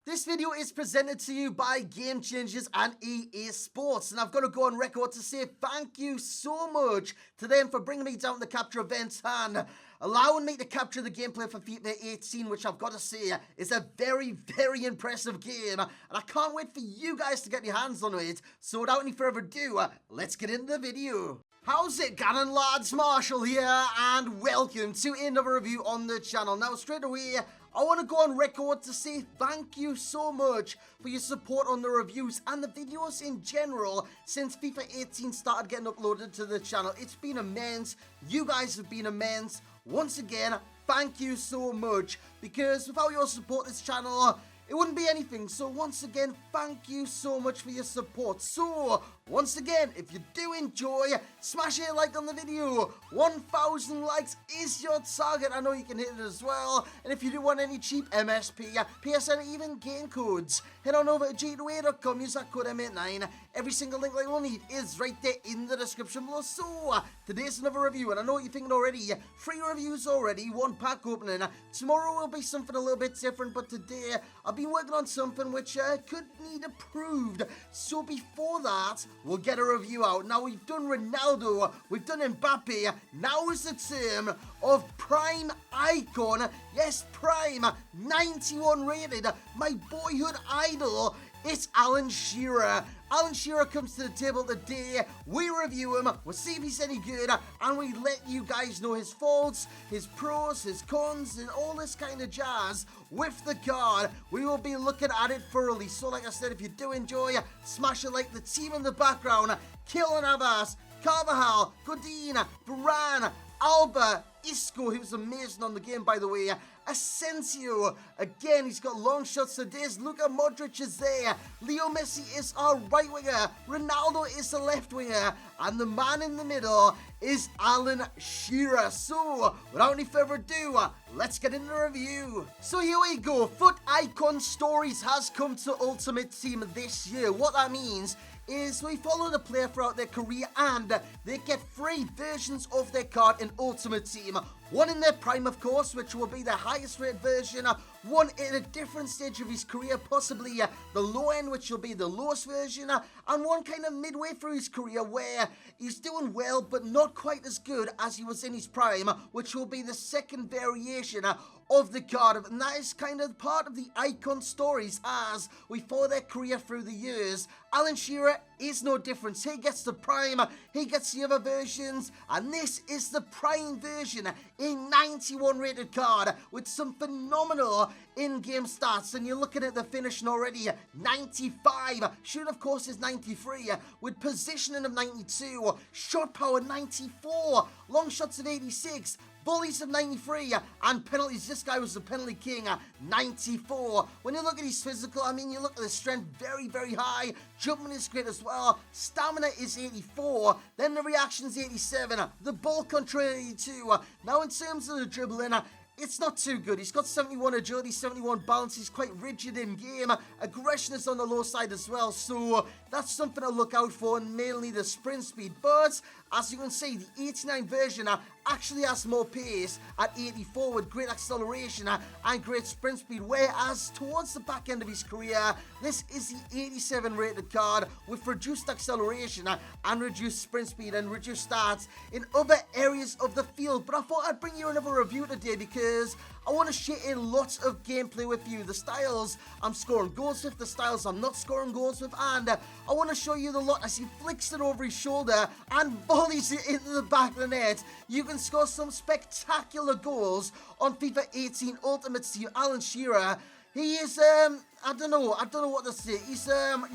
This video is presented to you by Game Changers and EA Sports, and I've got to go on record to say thank you so much to them for bringing me down to the capture event and allowing me to capture the gameplay for FIFA 18, which I've got to say is a very, very impressive game, and I can't wait for you guys to get your hands on it. So without any further ado, let's get into the video. How's it going, lads? Marshall here, and welcome to another review on the channel. Now, straight away, I want to go on record to say thank you so much for your support on the reviews and the videos in general since FIFA 18 started getting uploaded to the channel. It's been immense. You guys have been immense. Once again, thank you so much, because without your support, this channel, it wouldn't be anything. So once again, thank you so much for your support. So once again, if you do enjoy, smash a like on the video. 1,000 likes is your target. I know you can hit it as well. And if you do want any cheap MSP, PSN, even game codes, head on over to g2a.com, use that code M89. Every single link that you will need is right there in the description below. So today's another review, and I know what you're thinking already. 3 reviews already, 1 pack opening. Tomorrow will be something a little bit different, but today I've been working on something which could need improved. So before that, we'll get a review out. Now, we've done Ronaldo, we've done Mbappe. Now is the term of Prime Icon. Yes, Prime, 91 rated. My boyhood idol. It's Alan Shearer. Alan Shearer comes to the table today. We review him, we'll see if he's any good, and we let you guys know his faults, his pros, his cons, and all this kind of jazz with the card. We will be looking at it thoroughly. So like I said, if you do enjoy, smash it like the team in the background. Kylian Navas, Carvajal, Godin, Varane, Alba, Isco, who's amazing on the game, by the way. Asensio, again, he's got long shots today. Luka Modric is there. Leo Messi is our right winger. Ronaldo is the left winger. And the man in the middle is Alan Shearer. So, without any further ado, let's get into the review. So here we go. Foot Icon Stories has come to Ultimate Team this year. What that means is we follow the player throughout their career and they get 3 versions of their card in Ultimate Team. One in their prime, of course, which will be their highest rated version. One in a different stage of his career, possibly the low end, which will be the lowest version. And one kind of midway through his career where he's doing well, but not quite as good as he was in his prime, which will be the second variation of the card. And that is kind of part of the Icon Stories as we follow their career through the years. Alan Shearer is no difference. He gets the prime, he gets the other versions, and this is the prime version, a 91 rated card with some phenomenal in-game stats. And you're looking at the finishing already, 95, shoot of course is 93, with positioning of 92, shot power 94, long shots of 86, volleys of 93, and penalties. This guy was the penalty king, 94. When you look at his physical, I mean, you look at his strength, very, very high. Jumping is great as well. Stamina is 84. Then the reaction is 87. The ball control 82. Now, in terms of the dribbling, it's not too good. He's got 71 agility, 71 balance. He's quite rigid in game. Aggression is on the low side as well. So that's something to look out for, and mainly the sprint speed. But as you can see, the 89 version actually has more pace at 84 with great acceleration and great sprint speed. Whereas towards the back end of his career, this is the 87 rated card with reduced acceleration and reduced sprint speed and reduced stats in other areas of the field. But I thought I'd bring you another review today because I want to share in lots of gameplay with you. The styles I'm scoring goals with, the styles I'm not scoring goals with, and I want to show you the lot as he flicks it over his shoulder and volleys it into the back of the net. You can score some spectacular goals on FIFA 18 Ultimate Team. Alan Shearer, he is, I don't know what to say. He's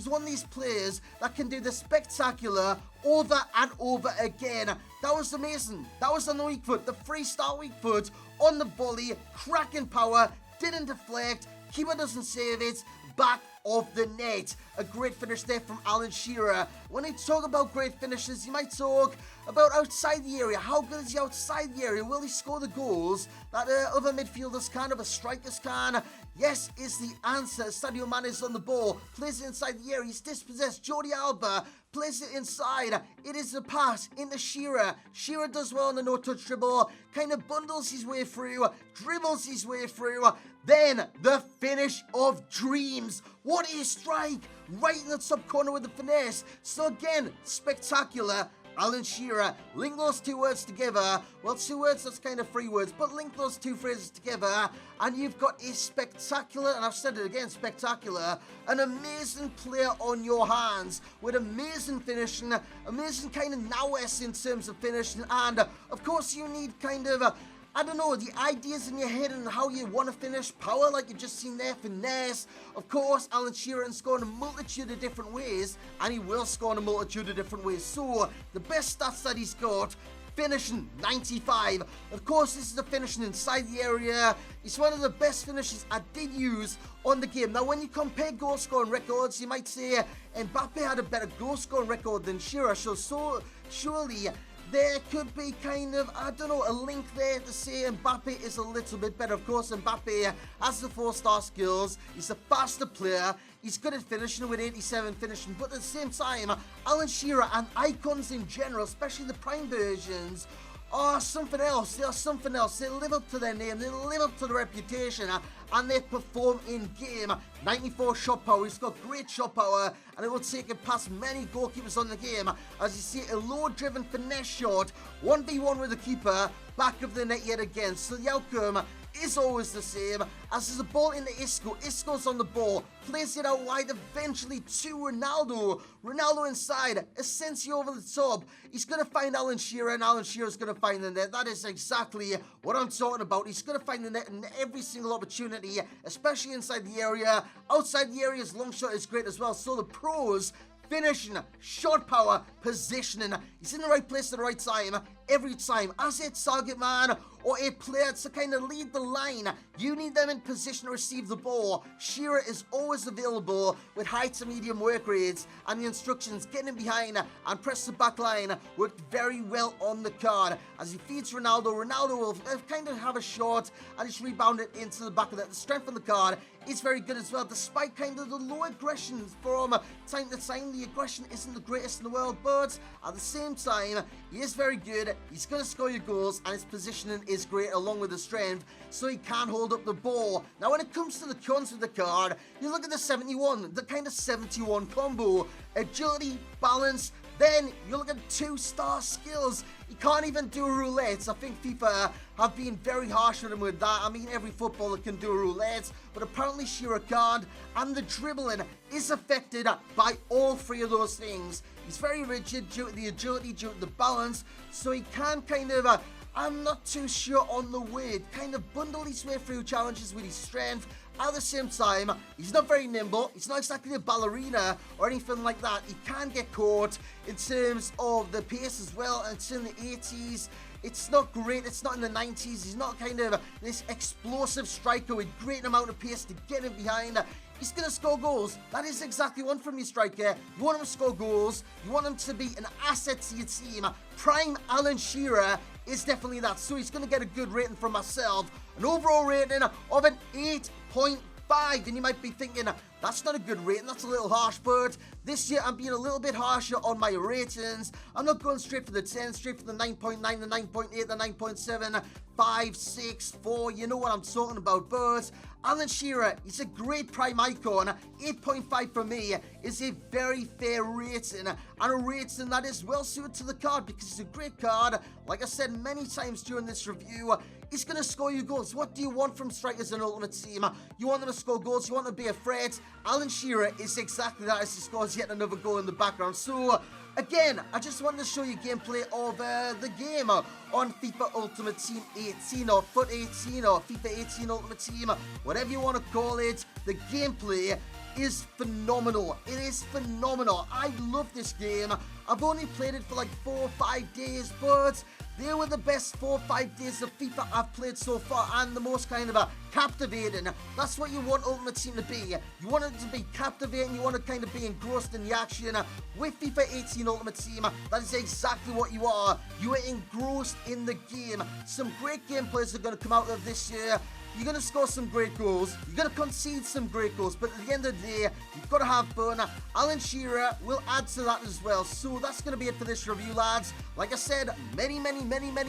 one of these players that can do the spectacular over and over again. That was amazing. That was on the weak foot, the freestyle weak foot on the volley, cracking power, didn't deflect, keeper doesn't save it, back of the net. A great finish there from Alan Shearer. When you talk about great finishes, you might talk about outside the area. How good is he outside the area? Will he score the goals that other midfielders can, other strikers can? Yes is the answer. Sadio Mane is on the ball, plays it inside the area. He's dispossessed. Jordi Alba plays it inside. It is a pass into Shearer. Shearer does well on the no-touch dribble, kind of bundles his way through, dribbles his way through, Then, the finish of dreams. What a strike! Right in the top corner with the finesse. So again, spectacular. Alan Shearer, link those two words together. Well, two words, that's kind of three words, but link those two phrases together, and you've got a spectacular, and I've said it again, spectacular, an amazing player on your hands, with amazing finishing, amazing kind of nous in terms of finishing, and of course you need kind of I don't know, the ideas in your head and how you want to finish. Power, like you've just seen there, finesse. Of course, Alan Shearer can score in a multitude of different ways, and he will score in a multitude of different ways. So, the best stats that he's got, finishing 95. Of course, this is the finishing inside the area. It's one of the best finishes I did use on the game. Now, when you compare goal scoring records, you might say Mbappe had a better goal scoring record than Shearer. So surely there could be kind of, I don't know, a link there to say Mbappe is a little bit better. Of course, Mbappe has the 4-star skills. He's a faster player. He's good at finishing with 87 finishing. But at the same time, Alan Shearer and icons in general, especially the Prime versions, are something else. They are something else. They live up to their name. They live up to their reputation. And they perform in game. 94 shot power. He's got great shot power, and it will take it past many goalkeepers on the game. As you see, a low-driven finesse shot, 1v1 with the keeper, back of the net yet again. So the outcome is always the same. As there's a ball into Isco. Isco's on the ball, plays it out wide, eventually to Ronaldo. Ronaldo inside, Asensio over the top. He's going to find Alan Shearer, and Alan Shearer's going to find the net. That is exactly what I'm talking about. He's going to find the net in every single opportunity, especially inside the area. Outside the area, his long shot is great as well. So the pros, finishing, shot power, positioning. He's in the right place at the right time every time. As a target man or a player to kind of lead the line, you need them in position to receive the ball. Shearer is always available with high to medium work rates, and the instructions getting him behind and press the back line worked very well on the card. As he feeds Ronaldo, Ronaldo will kind of have a shot and it's rebounded into the back of that. The strength on the card is very good as well, despite kind of the low aggression from time to time. The aggression isn't the greatest in the world, but at the same time, he is very good. He's going to score your goals, and his positioning is great along with the strength, so he can hold up the ball. Now, when it comes to the cons of the card, you look at the 71, the kind of 71 combo. Agility, balance, then you look at 2-star skills. He can't even do a roulette. I think FIFA have been very harsh with him with that. I mean, every footballer can do a roulette, but apparently Shearer can't. And the dribbling is affected by all three of those things. He's very rigid due to the agility, due to the balance, so he can kind of, I'm not too sure on the weight, kind of bundle his way through challenges with his strength. At the same time, he's not very nimble. He's not exactly a ballerina or anything like that. He can get caught in terms of the pace as well. It's in the 80s. It's not great. It's not in the 90s. He's not kind of this explosive striker with great amount of pace to get him behind. He's going to score goals. That is exactly one from your striker. You want him to score goals. You want him to be an asset to your team. Prime Alan Shearer is definitely that. So he's going to get a good rating from myself. An overall rating of an 8.5. And you might be thinking, that's not a good rating, that's a little harsh, but this year I'm being a little bit harsher on my ratings. I'm not going straight for the 10, straight for the 9.9, the 9.8, the 9.7, 5, 6, 4, you know what I'm talking about. But Alan Shearer, he's a great prime icon. 8.5 for me is a very fair rating, and a rating that is well suited to the card because it's a great card. Like I said many times during this review, he's going to score you goals. What do you want from strikers in Ultimate Team? You want them to score goals, you want them to be a threat. Alan Shearer is exactly that as he scores yet another goal in the background. So, again, I just wanted to show you gameplay of the game on FIFA Ultimate Team 18 or FUT 18 or FIFA 18 Ultimate Team, whatever you want to call it. The gameplay is phenomenal. It is phenomenal. I love this game. I've only played it for like 4 or 5 days, but they were the best 4 or 5 days of FIFA I've played so far, and the most kind of captivating. That's what you want Ultimate Team to be. You want it to be captivating, you want to kind of be engrossed in the action. With FIFA 18 Ultimate Team, that is exactly what you are. You are engrossed in the game. Some great gameplays are going to come out of this year. You're going to score some great goals. You're going to concede some great goals. But at the end of the day, you've got to have fun. Alan Shearer will add to that as well. So that's going to be it for this review, lads. Like I said many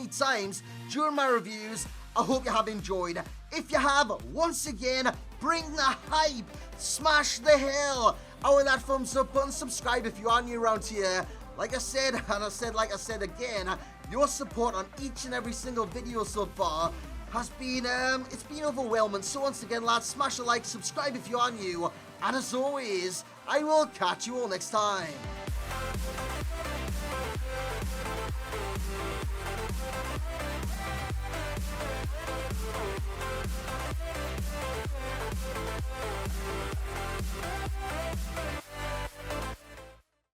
times during my reviews, I hope you have enjoyed. If you have, once again, bring the hype, smash the hell out of that thumbs up button, subscribe if you are new around here. Like I said, and like I said again, your support on each and every single video so far has been, it's been overwhelming. So once again, lads, smash a like, subscribe if you are new, and as always, I will catch you all next time.